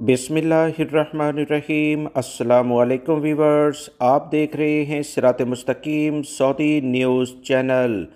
बिस्मिल्लाहिर्रहमानिर्रहीम। अस्सलामुअलैकुम वीवर्स, आप देख रहे हैं सिरात मुस्तकीम सऊदी न्यूज़ चैनल।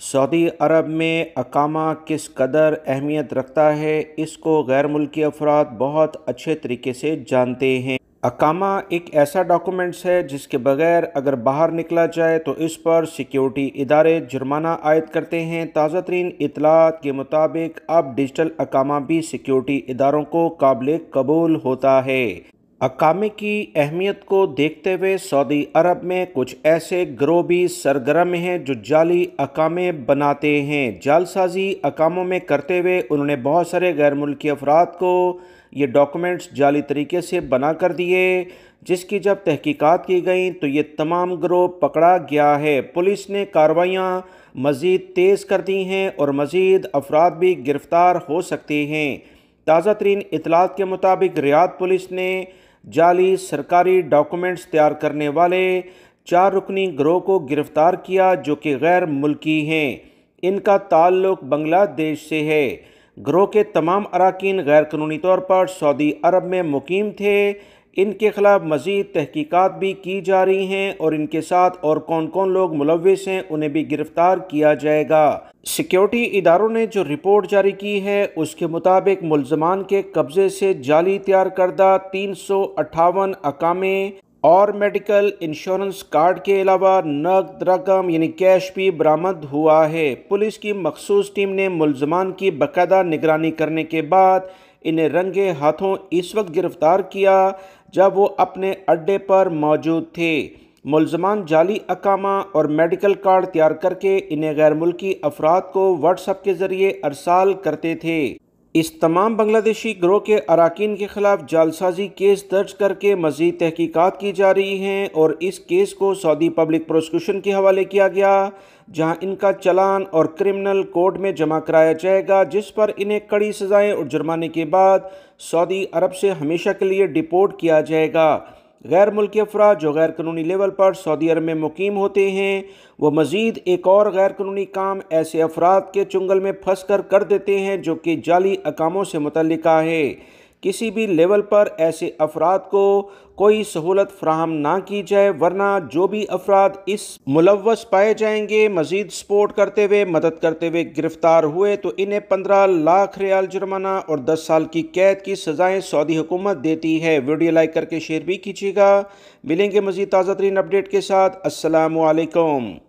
सऊदी अरब में अकामा किस कदर अहमियत रखता है, इसको गैर मुल्की अफराद बहुत अच्छे तरीके से जानते हैं। अकामा एक ऐसा डॉक्यूमेंट्स है जिसके बगैर अगर बाहर निकला जाए तो इस पर सिक्योरिटी इदारे जुर्माना आयद करते हैं। ताज़ा तरीन इतलात के मुताबिक अब डिजिटल अकामा भी सिक्योरिटी इदारों को काबिल कबूल होता है। अकामे की अहमियत को देखते हुए सऊदी अरब में कुछ ऐसे गिरोह भी सरगर्म हैं जो जाली अकामे बनाते हैं। जालसाजी अकामों में करते हुए उन्होंने बहुत सारे गैर मुल्की अफराद को ये डॉक्यूमेंट्स जाली तरीके से बना कर दिए, जिसकी जब तहकीकात की गई तो ये तमाम गिरोह पकड़ा गया है। पुलिस ने कार्रवाइयाँ मज़ीद तेज़ कर दी हैं और मज़ीद अफराद भी गिरफ़्तार हो सकते हैं। ताज़ा तरीन इतलात के मुताबिक रियाद पुलिस ने जाली सरकारी डॉक्यूमेंट्स तैयार करने वाले 4 रुकनी गिरोह को गिरफ़्तार किया जो कि गैर मुल्की हैं। इनका ताल्लुक़ बांग्लादेश से है। गिरोह के तमाम अराकीन गैर कानूनी तौर पर सऊदी अरब में मुकीम थे। इनके खिलाफ मज़ीद तहकीकात भी की जा रही हैं और इनके साथ और कौन कौन लोग मुलव्विस हैं उन्हें भी गिरफ़्तार किया जाएगा। सिक्योरिटी इदारों ने जो रिपोर्ट जारी की है उसके मुताबिक मुल्ज़मान के कब्ज़े से जाली तैयार करदा 358 अकामे और मेडिकल इंश्योरेंस कार्ड के अलावा नकद रकम यानी कैश भी बरामद हुआ है। पुलिस की मखसूस टीम ने मुल्ज़मान की बाकायदा निगरानी करने के बाद इन्हें रंगे हाथों इस वक्त गिरफ़्तार किया जब वो अपने अड्डे पर मौजूद थे। मुल्ज़मान जाली अकामा और मेडिकल कार्ड तैयार करके इन्हें गैर मुल्की अफराद को व्हाट्सएप के ज़रिए अरसाल करते थे। इस तमाम बांग्लादेशी गिरोह के अराकीन के खिलाफ जालसाजी केस दर्ज करके मज़ीद तहकीकात की जा रही हैं और इस केस को सऊदी पब्लिक प्रोसिक्यूशन के हवाले किया गया, जहां इनका चालान और क्रिमिनल कोर्ट में जमा कराया जाएगा, जिस पर इन्हें कड़ी सज़ाएं और जुर्माने के बाद सऊदी अरब से हमेशा के लिए डिपोर्ट किया जाएगा। गैर मुल्की अफराद जो गैर कानूनी लेवल पर सऊदी अरब में मुकीम होते हैं वो मज़ीद एक और गैर कानूनी काम ऐसे अफराद के चुंगल में फंस कर देते हैं जो कि जाली अकामों से मुतल्लिका है। किसी भी लेवल पर ऐसे अफराद को कोई सहूलत फ्राहम ना की जाए, वरना जो भी अफराद इस मुलव्वस पाए जाएंगे मज़ीद सपोर्ट करते हुए मदद करते हुए गिरफ़्तार हुए तो इन्हें 15 लाख रियाल जुर्माना और 10 साल की कैद की सज़ाएँ सऊदी हुकूमत देती है। वीडियो लाइक करके शेयर भी कीजिएगा। मिलेंगे मज़ीद ताज़ा तरीन अपडेट के साथ। अस्सलामु अलैकुम।